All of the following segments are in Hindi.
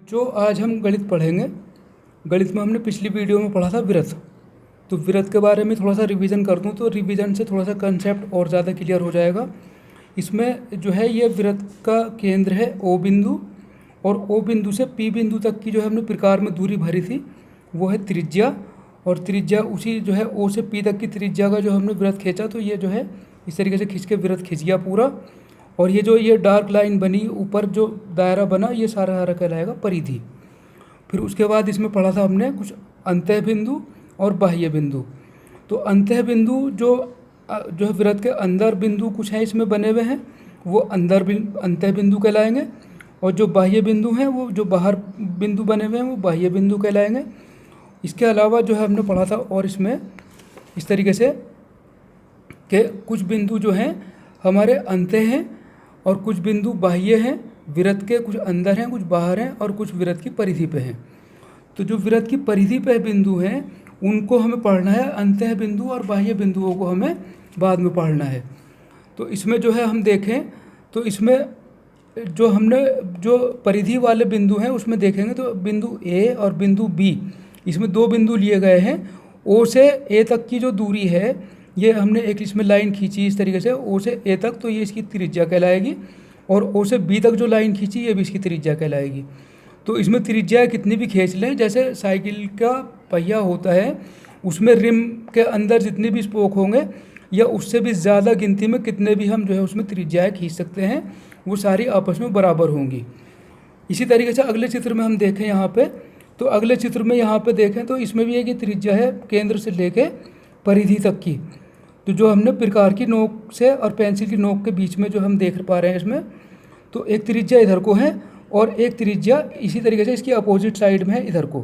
जो आज हम गणित पढ़ेंगे, गणित में हमने पिछली वीडियो में पढ़ा था वृत्त। तो वृत्त के बारे में थोड़ा सा रिवीजन कर दूं तो रिवीजन से थोड़ा सा कंसेप्ट और ज़्यादा क्लियर हो जाएगा। इसमें जो है ये वृत्त का केंद्र है ओ बिंदु, और ओ बिंदु से पी बिंदु तक की जो है हमने प्रकार में दूरी भरी थी वो है त्रिज्या, और त्रिज्या उसी जो है ओ से पी तक की त्रिज्या का जो हमने वृत्त खींचा तो ये जो है इस तरीके से खींच के वृत्त खींच गया पूरा। और ये जो ये डार्क लाइन बनी ऊपर जो दायरा बना ये सारा कहलाएगा परिधि। फिर उसके बाद इसमें पढ़ा था हमने कुछ अंतः बिंदु और बाह्य बिंदु। तो अंतः बिंदु जो है वृत्त के अंदर बिंदु कुछ है इसमें बने हुए हैं वो अंतः बिंदु कहलाएंगे, और जो बाह्य बिंदु हैं वो जो बाहर बिंदु बने हुए हैं वो बाह्य बिंदु कहलाएंगे। इसके अलावा जो है हमने पढ़ा था और इसमें इस तरीके से कि कुछ बिंदु जो हैं हमारे अंतः हैं और कुछ बिंदु बाह्य हैं, वृत्त के कुछ अंदर हैं कुछ बाहर हैं, और कुछ वृत्त की परिधि पे हैं। तो जो वृत्त की परिधि पे बिंदु हैं उनको हमें पढ़ना है, अंतः बिंदु और बाह्य बिंदुओं को हमें बाद में पढ़ना है। तो इसमें जो है हम देखें तो इसमें जो हमने जो परिधि वाले बिंदु हैं उसमें देखेंगे तो बिंदु ए और बिंदु बी, इसमें दो बिंदु लिए गए हैं। ओ से ए तक की जो दूरी है ये हमने एक इसमें लाइन खींची इस तरीके से ओ से ए तक, तो ये इसकी त्रिज्या कहलाएगी, और ओ से बी तक जो लाइन खींची ये भी इसकी त्रिज्या कहलाएगी। तो इसमें त्रिज्या कितनी भी खींच लें, जैसे साइकिल का पहिया होता है उसमें रिम के अंदर जितने भी स्पोक होंगे या उससे भी ज़्यादा गिनती में कितने भी हम जो है उसमें त्रिज्याएँ खींच सकते हैं, वो सारी आपस में बराबर होंगी। इसी तरीके से अगले चित्र में हम देखें यहाँ पे, तो अगले चित्र में यहाँ पे देखें तो इसमें भी एक ही त्रिज्या है केंद्र से लेके परिधि तक की। तो जो हमने प्रकार की नोक से और पेंसिल की नोक के बीच में जो हम देख पा रहे हैं इसमें, तो एक त्रिज्या इधर को है और एक त्रिज्या इसी तरीके से इसकी अपोजिट साइड में है इधर को।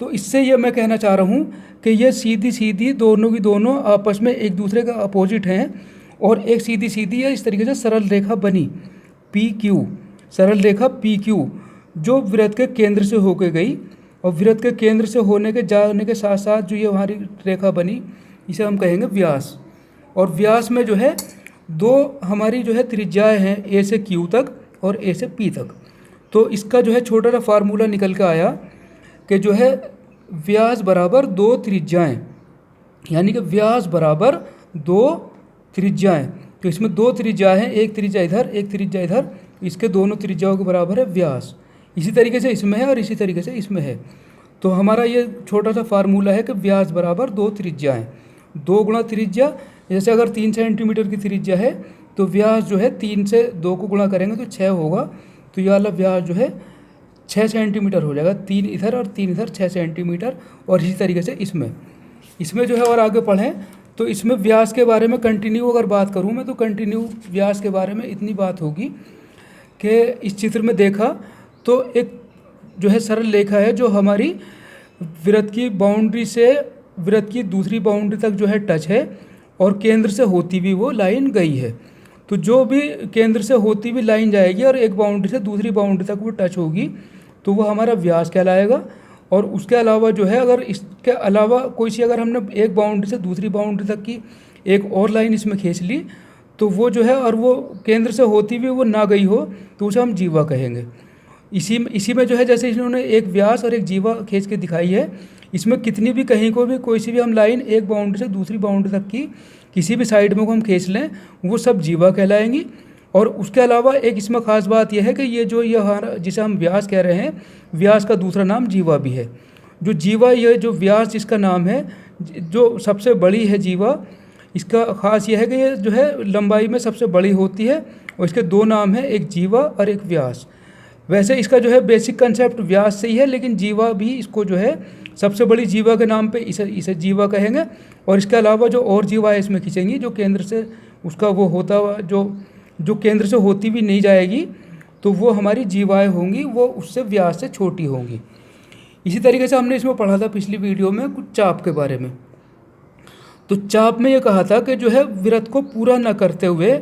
तो इससे ये मैं कहना चाह रहा हूँ कि ये सीधी सीधी दोनों की दोनों आपस में एक दूसरे का अपोजिट हैं, और एक सीधी सीधी है इस तरीके से सरल रेखा बनी पी क्यू, सरल रेखा पी क्यू जो वृत्त के केंद्र से होकर गई, और वृत्त के केंद्र से होने के जाने के साथ साथ जो ये हमारी रेखा बनी इसे हम कहेंगे व्यास। और व्यास में जो है दो हमारी जो है त्रिज्याएँ हैं ए से क्यू तक और ए से पी तक। तो इसका जो है छोटा सा फार्मूला निकल के आया कि जो है व्यास बराबर दो त्रिज्याएँ, यानी कि व्यास बराबर दो त्रिज्याएँ। तो इसमें दो त्रिज्याएँ हैं, एक त्रिज्या इधर एक त्रिज्या इधर, इसके दोनों त्रिज्याओं के बराबर है व्यास। इसी तरीके से इसमें है और इसी तरीके से इसमें है। तो हमारा ये छोटा सा फार्मूला है कि व्यास बराबर दो त्रिज्याएँ, दो गुणा त्रिज्या। जैसे अगर 3 सेंटीमीटर की त्रिज्या है तो व्यास जो है 3 से 2 को गुणा करेंगे तो 6 होगा, तो यह वाला व्यास जो है 6 सेंटीमीटर हो जाएगा, 3 इधर और 3 इधर 6 सेंटीमीटर। और इसी तरीके से इसमें जो है और आगे पढ़ें तो इसमें व्यास के बारे में कंटिन्यू अगर बात करूँ मैं तो कंटिन्यू व्यास के बारे में इतनी बात होगी कि इस चित्र में देखा तो एक जो है सरल रेखा है जो हमारी वृत्त की बाउंड्री से वृत्त की दूसरी बाउंड्री तक जो है टच है, और केंद्र से होती भी वो लाइन गई है। तो जो भी केंद्र से होती भी लाइन जाएगी और एक बाउंड्री से दूसरी बाउंड्री तक वो टच होगी तो वो हमारा व्यास कहलाएगा। और उसके अलावा जो है अगर इसके अलावा कोई सी अगर हमने एक बाउंड्री से दूसरी बाउंड्री तक की एक और लाइन इसमें खींच ली तो वो जो है और वो केंद्र से होती भी वो ना गई हो तो उसे हम जीवा कहेंगे। इसी में जो है जैसे इन्होंने एक व्यास और एक जीवा खींच के दिखाई है, इसमें कितनी भी कहीं को भी कोई सी भी हम लाइन एक बाउंड्री से दूसरी बाउंड्री तक की किसी भी साइड में को हम खींच लें वो सब जीवा कहलाएंगी। और उसके अलावा एक इसमें ख़ास बात यह है कि ये जो हमारा जिसे हम व्यास कह रहे हैं, व्यास का दूसरा नाम जीवा भी है। जो जीवा ये जो व्यास जिसका नाम है जो सबसे बड़ी है जीवा, इसका ख़ास यह है कि ये जो है लंबाई में सबसे बड़ी होती है, और इसके दो नाम हैं, एक जीवा और एक व्यास। वैसे इसका जो है बेसिक कंसेप्ट व्यास से ही है, लेकिन जीवा भी इसको जो है सबसे बड़ी जीवा के नाम पे इसे जीवा कहेंगे। और इसके अलावा जो और जीवाएँ इसमें खींचेंगी जो केंद्र से उसका वो होता हुआ जो केंद्र से होती भी नहीं जाएगी तो वो हमारी जीवाएँ होंगी, वो उससे व्यास से छोटी होंगी। इसी तरीके से हमने इसमें पढ़ा था पिछली वीडियो में कुछ चाप के बारे में। तो चाप में ये कहा था कि जो है वृत्त को पूरा न करते हुए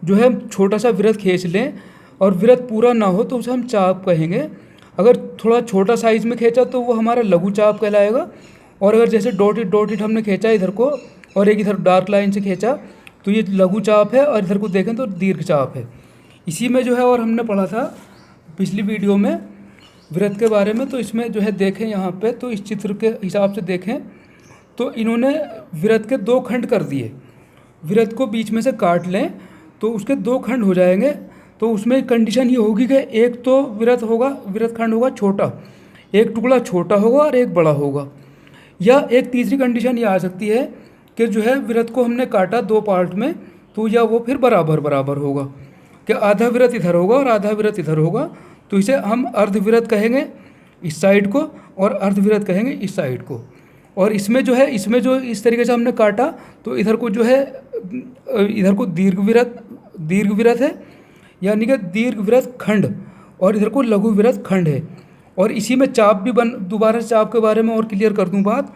जो है छोटा सा वृत्त खींच लें और वृत्त पूरा ना हो तो उसे हम चाप कहेंगे। अगर थोड़ा छोटा साइज़ में खींचा तो वो हमारा लघु चाप कहलाएगा, और अगर जैसे डॉट इट हमने खींचा इधर को और एक इधर डार्क लाइन से खींचा तो ये लघु चाप है, और इधर को देखें तो दीर्घ चाप है। इसी में जो है और हमने पढ़ा था पिछली वीडियो में वृत्त के बारे में। तो इसमें जो है देखें यहाँ पे, तो इस चित्र के हिसाब से देखें तो इन्होंने वृत्त के 2 खंड कर दिए। वृत्त को बीच में से काट लें तो उसके 2 खंड हो जाएंगे। तो उसमें कंडीशन ये होगी कि एक तो वृत्त खंड होगा छोटा, एक टुकड़ा छोटा होगा और एक बड़ा होगा। या एक तीसरी कंडीशन ये आ सकती है कि जो है वृत्त को हमने काटा 2 पार्ट में, तो या वो फिर बराबर बराबर होगा कि आधा वृत्त इधर होगा और आधा वृत्त इधर होगा। तो इसे हम अर्धवृत्त कहेंगे इस साइड को और अर्धवृत्त कहेंगे इस साइड को। और इसमें जो इस तरीके से हमने काटा तो इधर को जो है इधर को दीर्घवृत्त है, यानी कि दीर्घवृत्त खंड, और इधर को लघुवृत्त खंड है। और इसी में चाप भी दोबारा चाप के बारे में और क्लियर कर दूं बात।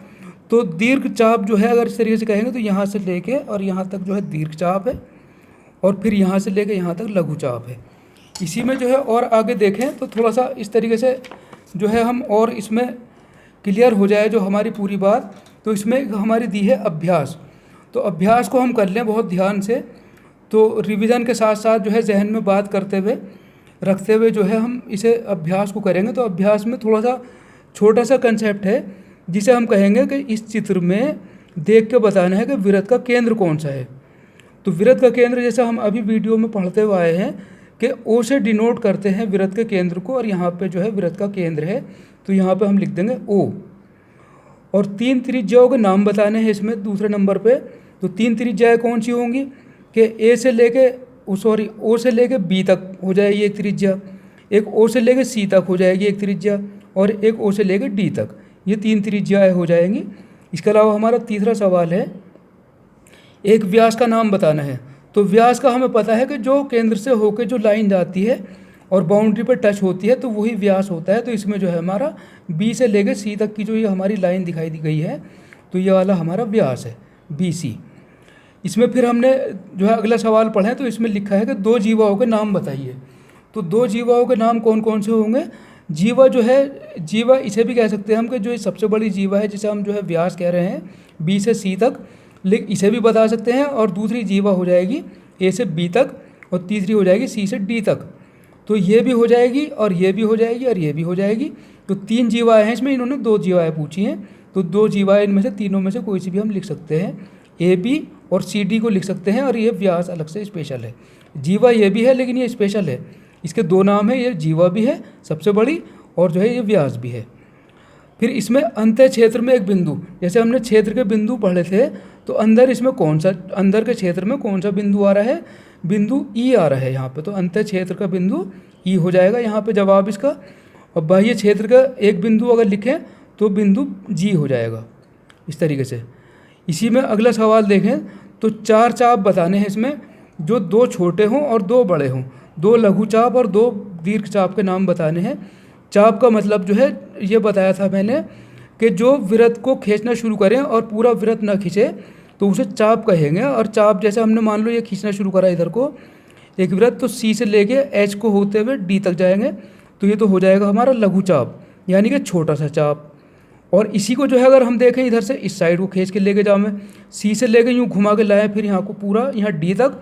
तो दीर्घ चाप जो है अगर इस तरीके से कहेंगे तो यहाँ से लेके और यहाँ तक जो है दीर्घ चाप है, और फिर यहाँ से लेके यहाँ तक लघु चाप है। इसी में जो है और आगे देखें तो थोड़ा सा इस तरीके से जो है हम और इसमें क्लियर हो जाए जो हमारी पूरी बात। तो इसमें हमारी दी है अभ्यास। तो अभ्यास को हम कर लें बहुत ध्यान से, तो रिवीजन के साथ साथ जो है जहन में बात करते हुए रखते हुए जो है हम इसे अभ्यास को करेंगे। तो अभ्यास में थोड़ा सा छोटा सा कंसेप्ट है जिसे हम कहेंगे कि इस चित्र में देख के बताना है कि वृत्त का केंद्र कौन सा है। तो वृत्त का केंद्र जैसा हम अभी वीडियो में पढ़ते हुए आए हैं कि ओ से डिनोट करते हैं वृत्त के केंद्र को, और यहाँ पे जो है वृत्त का केंद्र है तो यहाँ पे हम लिख देंगे ओ। और 3 त्रिज्याओं के नाम बताने हैं इसमें दूसरे नंबर पे। तो 3 त्रिज्याएँ कौन सी होंगी कि ओ से लेके बी तक हो जाएगी एक त्रिज्या, एक ओ से लेके सी तक हो जाएगी एक त्रिज्या, और एक ओ से लेके डी तक, ये 3 त्रिज्याएँ हो जाएंगी। इसके अलावा हमारा तीसरा सवाल है एक व्यास का नाम बताना है। तो व्यास का हमें पता है कि जो केंद्र से होकर जो लाइन जाती है और बाउंड्री पर टच होती है तो वही व्यास होता है। तो इसमें जो है हमारा बी से लेकर सी तक की जो ये हमारी लाइन दिखाई दी गई है तो ये वाला हमारा व्यास है BC। इसमें फिर हमने जो है अगला सवाल पढ़ा है तो इसमें लिखा है कि 2 जीवाओं के नाम बताइए। तो 2 जीवाओं के नाम कौन कौन से होंगे। जीवा जो है, जीवा इसे भी कह सकते हैं हम कि जो सबसे बड़ी जीवा है जिसे हम जो है व्यास कह रहे हैं B से C तक, इसे भी बता सकते हैं। और दूसरी जीवा हो जाएगी A से B तक, और तीसरी हो जाएगी C से D तक। तो ये भी हो जाएगी और ये भी हो जाएगी और ये भी हो जाएगी। तो 3 जीवाएँ हैं इसमें, इन्होंने 2 जीवाएँ पूछी हैं। तो 2 जीवाएँ इनमें से तीनों में से कोई सी भी हम लिख सकते हैं, AB और CD को लिख सकते हैं। और ये व्यास अलग से स्पेशल है। जीवा ये भी है लेकिन ये स्पेशल है, इसके 2 नाम है, ये जीवा भी है सबसे बड़ी और जो है ये व्यास भी है। फिर इसमें अंतः क्षेत्र में एक बिंदु, जैसे हमने क्षेत्र के बिंदु पढ़े थे तो अंदर इसमें अंदर के क्षेत्र में कौन सा बिंदु आ रहा है, बिंदु E आ रहा है यहाँ पे। तो अंतः क्षेत्र का बिंदु E हो जाएगा यहाँ पे जवाब इसका। और बाह्य क्षेत्र का एक बिंदु अगर लिखें तो बिंदु G हो जाएगा इस तरीके से। इसी में अगला सवाल देखें तो 4 चाप बताने हैं इसमें, जो 2 छोटे हों और 2 बड़े हों, 2 लघु चाप और 2 दीर्घ चाप के नाम बताने हैं। चाप का मतलब जो है ये बताया था मैंने कि जो वृत्त को खींचना शुरू करें और पूरा वृत्त ना खींचे तो उसे चाप कहेंगे। और चाप जैसे हमने मान लो ये खींचना शुरू करा इधर को एक वृत्त, तो C से लेके H को होते हुए D तक जाएंगे, तो ये तो हो जाएगा हमारा लघु चाप यानी कि छोटा सा चाप। और इसी को जो है अगर हम देखें इधर से इस साइड को खींच के लेके जाएँ, C से लेके यूँ घुमा के लाएँ फिर यहाँ को पूरा यहाँ D तक,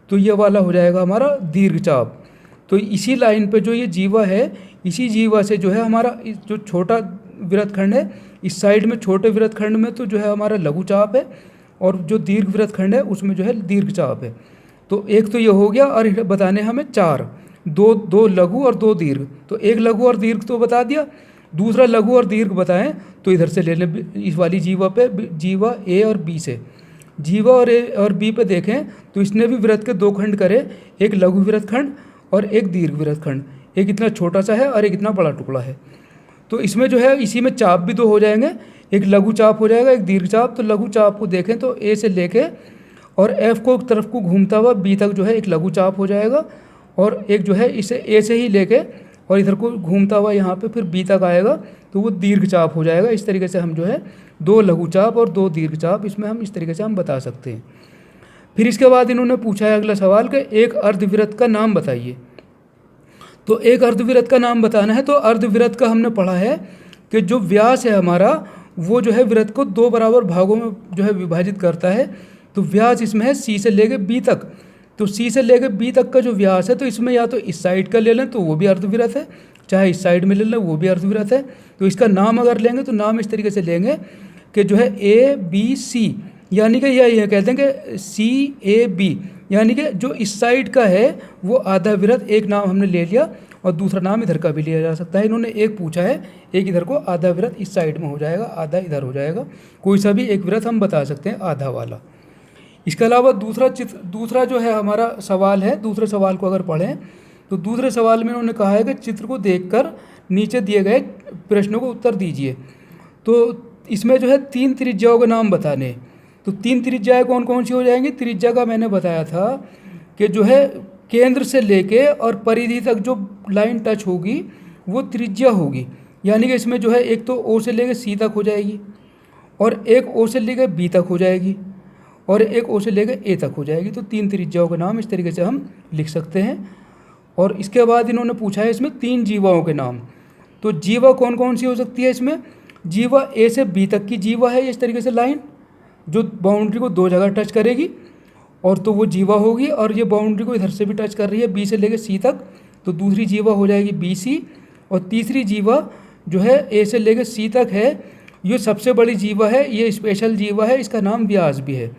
तो ये वाला हो जाएगा हमारा दीर्घ चाप। तो इसी लाइन पे जो ये जीवा है, इसी जीवा से जो है हमारा जो छोटा वृत्तखंड है, इस साइड में छोटे वृत्तखंड में तो जो है हमारा लघु चाप है, और जो दीर्घ वृत्तखंड है उसमें जो है दीर्घ चाप है। तो एक तो ये हो गया, और बताने हमें 4, 2 लघु और 2 दीर्घ। तो एक लघु और दीर्घ तो बता दिया, दूसरा लघु और दीर्घ बताएं तो इधर से ले लें इस वाली जीवा पे, जीवा A और B से। जीवा और A और B पे देखें तो इसने भी वृत्त के 2 खंड करे, एक लघु वृत्तखंड और एक दीर्घ वृत्तखंड। एक इतना छोटा सा है और एक इतना बड़ा टुकड़ा है। तो इसमें जो है इसी में चाप भी 2 हो जाएंगे, एक लघु चाप हो जाएगा, एक दीर्घ चाप। तो लघु चाप को देखें तो A से लेके और F को तरफ को घूमता हुआ B तक जो है एक लघु चाप हो जाएगा, और एक जो है इसे A से ही लेके और इधर को घूमता हुआ यहाँ पे फिर B तक आएगा, तो वो दीर्घ चाप हो जाएगा। इस तरीके से हम जो है 2 लघु चाप और 2 दीर्घ चाप इसमें हम इस तरीके से हम बता सकते हैं। फिर इसके बाद इन्होंने पूछा है अगला सवाल कि एक अर्धवृत्त का नाम बताइए। तो एक अर्धवृत्त का नाम बताना है। तो अर्धवृत्त का हमने पढ़ा है कि जो व्यास है हमारा वो जो है वृत्त को 2 बराबर भागों में जो है विभाजित करता है। तो व्यास इसमें है C से लेके B तक। तो C से लेके B तक का जो व्यास है तो इसमें या तो इस साइड का ले लें तो वो भी अर्धवृत्त है, चाहे इस साइड में ले लें वो भी अर्धवृत्त है। तो इसका नाम अगर लेंगे तो नाम इस तरीके से लेंगे कि जो है ABC, यानी कि यह कहते हैं कि CAB, यानी कि जो इस साइड का है वो आधा वृत्त, एक नाम हमने ले लिया और दूसरा नाम इधर का भी लिया जा सकता है। इन्होंने एक पूछा है, एक इधर को आधा वृत्त इस साइड में हो जाएगा, आधा इधर हो जाएगा, कोई सा भी एक वृत्त हम बता सकते हैं आधा वाला। इसके अलावा दूसरा जो है हमारा सवाल है, दूसरे सवाल को अगर पढ़ें तो दूसरे सवाल में इन्होंने कहा है कि चित्र को देखकर नीचे दिए गए प्रश्नों को उत्तर दीजिए। तो इसमें जो है 3 त्रिज्याओं के नाम बताने हैं। तो 3 त्रिज्याएँ कौन कौन सी हो जाएंगी? त्रिज्या का मैंने बताया था कि जो है केंद्र से लेके और परिधि तक जो लाइन टच होगी वो त्रिज्या होगी, यानी कि इसमें जो है एक तो O से लेके C तक हो जाएगी, और एक O से लेके B तक हो जाएगी, और एक O से लेके A तक हो जाएगी। तो 3 त्रिज्याओं के नाम इस तरीके से हम लिख सकते हैं। और इसके बाद इन्होंने पूछा है इसमें 3 जीवाओं के नाम। तो जीवा कौन कौन सी हो सकती है इसमें? जीवा A से B तक की जीवा है, इस तरीके से लाइन जो बाउंड्री को 2 जगह टच करेगी, और तो वो जीवा होगी। और ये बाउंड्री को इधर से भी टच कर रही है B से लेके C तक, तो दूसरी जीवा हो जाएगी BC। और तीसरी जीवा जो है A से लेके C तक है, ये सबसे बड़ी जीवा है, ये स्पेशल जीवा है, इसका नाम व्यास भी है।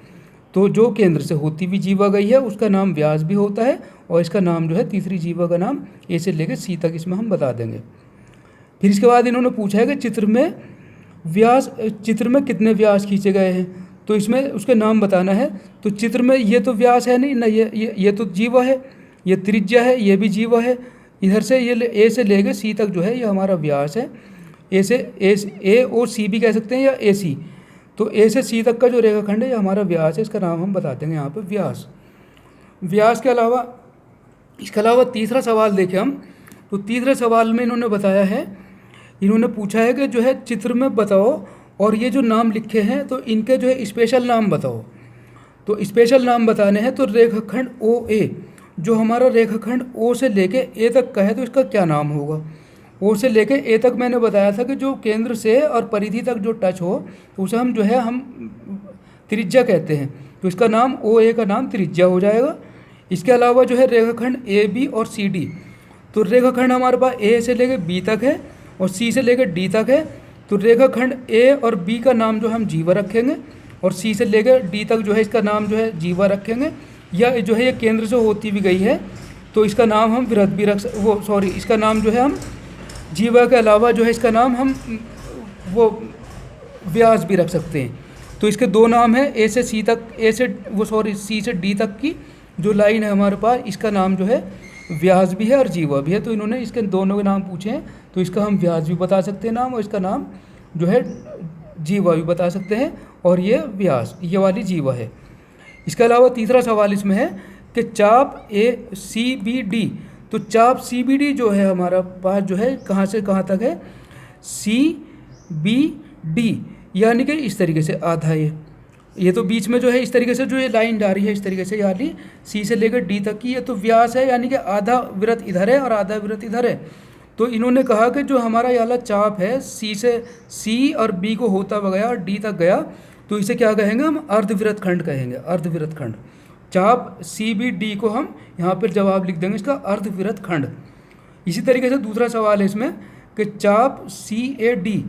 तो जो केंद्र से होती हुई जीवा गई है उसका नाम व्यास भी होता है, और इसका नाम जो है तीसरी जीवा का नाम A से लेके C तक इसमें हम बता देंगे। फिर इसके बाद इन्होंने पूछा है कि चित्र में कितने व्यास खींचे गए हैं, तो इसमें उसके नाम बताना है। तो चित्र में ये तो व्यास है नहीं ना, ये तो जीवा है, ये त्रिज्या है, ये भी जीवा है। इधर से ये A से लेके C तक जो है ये हमारा व्यास है। A और C भी कह सकते हैं या AC। तो A से C तक का जो रेखाखंड है ये हमारा व्यास है, इसका नाम हम बता देंगे यहाँ पे व्यास। व्यास के अलावा इसके अलावा तीसरा सवाल देखें हम, तो तीसरे सवाल में इन्होंने बताया है, इन्होंने पूछा है कि जो है चित्र में बताओ और ये जो नाम लिखे हैं तो इनके जो है स्पेशल नाम बताओ। तो स्पेशल नाम बताने हैं, तो रेखाखंड OA, जो हमारा रेखाखंड O से लेके A तक का है, तो इसका क्या नाम होगा? O से लेके A तक मैंने बताया था कि जो केंद्र से और परिधि तक जो टच हो तो उसे हम जो है हम त्रिज्या कहते हैं, तो इसका नाम OA का नाम त्रिज्या हो जाएगा। इसके अलावा जो है रेखाखंड AB और CD, तो रेखाखंड हमारे पास A से लेके B तक है और C से लेकर D तक है। तो रेखाखंड A और B का नाम जो हम जीवा रखेंगे, और C से लेकर D तक जो है इसका नाम जो है जीवा रखेंगे। या जो है ये केंद्र से होती भी गई है तो इसका नाम हम वृत्त भी इसका नाम जो है हम जीवा के अलावा जो है इसका नाम हम वो व्यास भी रख सकते हैं। तो इसके 2 नाम हैं, C से D तक की जो लाइन है हमारे पास, इसका नाम जो है व्यास भी है और जीवा भी है। तो इन्होंने इसके दोनों के नाम पूछे हैं, तो इसका हम व्यास भी बता सकते हैं नाम, और इसका नाम जो है जीवा भी बता सकते हैं, और ये व्यास ये वाली जीवा है। इसके अलावा तीसरा सवाल इसमें है कि चाप CBD, तो चाप CBD जो है हमारा पास जो है कहाँ से कहाँ तक है? CBD, यानी कि इस तरीके से आधा ये तो बीच में जो है इस तरीके से जो ये लाइन जा रही है इस तरीके से, यानी C से लेकर D तक की, ये तो व्यास है, यानी कि आधा वृत्त इधर है और आधा वृत्त इधर है। तो इन्होंने कहा कि जो हमारा ये वाला चाप है C और B को होता गया और D तक गया, तो इसे क्या कहेंगे? हम अर्धवृत्त खंड कहेंगे, अर्धवृत्त खंड। चाप CBD को हम यहाँ पर जवाब लिख देंगे इसका अर्धवृत्त खंड। इसी तरीके से दूसरा सवाल है इसमें कि चाप CAD,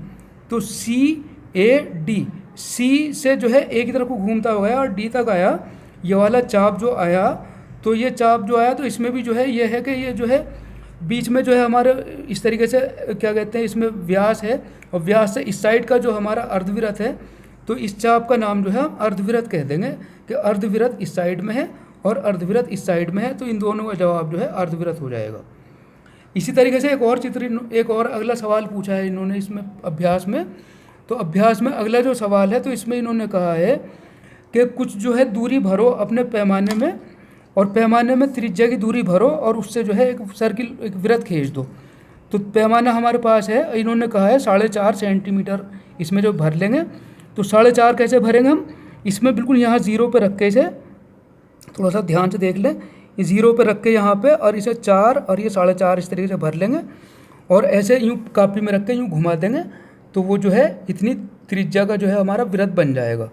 तो CAD C से जो है एक ही तरफ को घूमता गया और D तक आया, ये वाला चाप जो आया, तो ये चाप जो आया तो इसमें भी जो है ये है कि ये जो है बीच में जो है हमारे इस तरीके से क्या कहते हैं, इसमें व्यास है, और व्यास से इस साइड का जो हमारा अर्धवृत्त है, तो इस चाप का नाम जो है हम अर्धवृत्त कह देंगे कि अर्धवृत्त इस साइड में है और अर्धवृत्त इस साइड में है। तो इन दोनों का जवाब जो है अर्धवृत्त हो जाएगा। इसी तरीके से एक और अगला सवाल पूछा है इन्होंने इसमें अभ्यास में। तो अभ्यास में अगला जो सवाल है तो इसमें इन्होंने कहा है कि कुछ जो है दूरी भरो अपने पैमाने में, और पैमाने में त्रिज्या की दूरी भरो और उससे जो है एक सर्किल एक वृत्त खींच दो। तो पैमाना हमारे पास है, इन्होंने कहा है 4.5 सेंटीमीटर इसमें जो भर लेंगे। तो 4.5 कैसे भरेंगे हम? इसमें बिल्कुल यहाँ 0 पे रख के इसे थोड़ा सा ध्यान से देख लें, ये 0 पे रख के यहाँ पे, और इसे 4 और ये 4.5 इस तरीके से भर लेंगे, और ऐसे यूँ कापी में रख के यूँ घुमा देंगे, तो वो जो है इतनी त्रिज्या का जो है हमारा वृत्त बन जाएगा।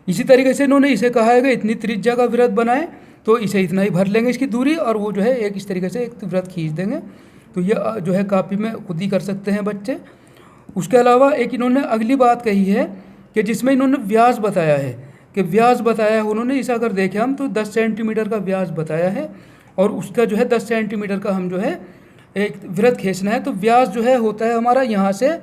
इसी तरीके से इन्होंने इसे कहा है कि इतनी त्रिज्या का वृत्त बनाए, तो इसे इतना ही भर लेंगे इसकी दूरी, और वो जो है एक इस तरीके से एक वृत्त खींच देंगे। तो ये जो है कापी में खुद ही कर सकते हैं बच्चे। उसके अलावा एक इन्होंने अगली बात कही है कि जिसमें इन्होंने व्यास बताया है, कि व्यास बताया है उन्होंने, इसे अगर देखें हम तो 10 सेंटीमीटर का व्यास बताया है और उसका जो है 10 सेंटीमीटर का हम जो है एक वृत्त खींचना है। तो व्यास जो है होता है हमारा यहाँ से,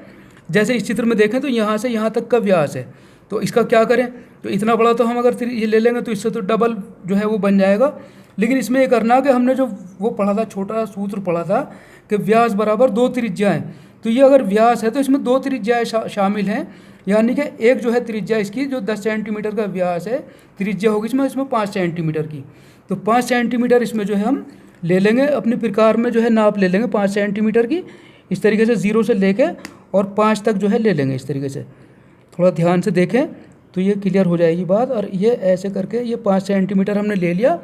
जैसे इस चित्र में देखें तो यहाँ से यहाँ तक का व्यास है। तो इसका क्या करें, तो इतना बड़ा तो हम अगर ये ले लेंगे तो इससे तो डबल जो है वो बन जाएगा। लेकिन इसमें ये करना कि हमने जो वो पढ़ा था, छोटा सूत्र पढ़ा था कि व्यास बराबर 2 त्रिज्याएँ, तो ये अगर व्यास है तो इसमें 2 त्रिज्याएँ शामिल हैं, यानी कि एक जो है त्रिज्या इसकी जो 10 सेंटीमीटर का व्यास है, त्रिज्या होगी इसमें 5 सेंटीमीटर की। तो 5 सेंटीमीटर इसमें जो है हम ले लेंगे, अपने प्रकार में जो है नाप ले लेंगे 5 सेंटीमीटर की। इस तरीके से 0 से लेके और 5 तक जो है ले लेंगे। इस तरीके से थोड़ा ध्यान से देखें तो ये क्लियर हो जाएगी बात। और ये ऐसे करके ये 5 सेंटीमीटर हमने ले लिया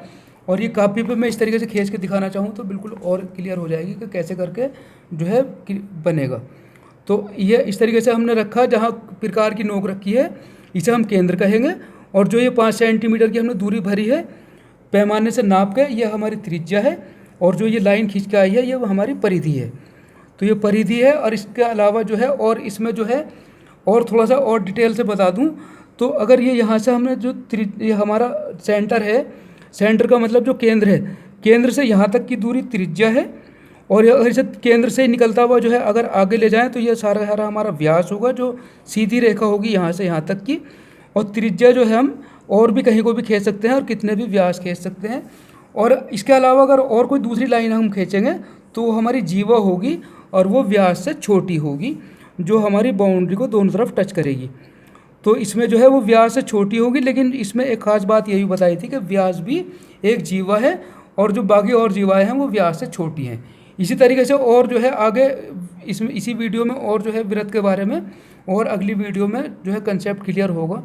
और ये कापी पे मैं इस तरीके से खींच के दिखाना चाहूँ तो बिल्कुल और क्लियर हो जाएगी कि कैसे करके जो है बनेगा। तो ये इस तरीके से हमने रखा, जहाँ प्रकार की नोक रखी है इसे हम केंद्र कहेंगे। और जो ये 5 सेंटीमीटर की हमने दूरी भरी है पैमाने से नाप के, ये हमारी त्रिज्या है। और जो ये लाइन खींच के आई है ये हमारी परिधि है। तो ये परिधि है। और इसके अलावा जो है और इसमें जो है और थोड़ा सा और डिटेल से बता दूं तो अगर ये यहाँ से हमने जो ये हमारा सेंटर है, सेंटर का मतलब जो केंद्र है, केंद्र से यहाँ तक की दूरी त्रिज्या है। और अगर इसे केंद्र से निकलता हुआ जो है अगर आगे ले जाएं तो ये सारा हमारा व्यास होगा, जो सीधी रेखा होगी यहाँ से यहाँ तक की। और त्रिज्या जो है हम और भी कहीं को भी खींच सकते हैं और कितने भी व्यास खींच सकते हैं। और इसके अलावा अगर और कोई दूसरी लाइन हम खींचेंगे तो वो हमारी जीवा होगी और वो व्यास से छोटी होगी, जो हमारी बाउंड्री को दोनों तरफ टच करेगी। तो इसमें जो है वो व्यास से छोटी होगी। लेकिन इसमें एक खास बात ये भी बताई थी कि व्यास भी एक जीवा है और जो बाकी और जीवाएँ हैं वो व्यास से छोटी हैं। इसी तरीके से और जो है आगे इसमें इसी वीडियो में और जो है वृत्त के बारे में और अगली वीडियो में जो है कंसेप्ट क्लियर होगा।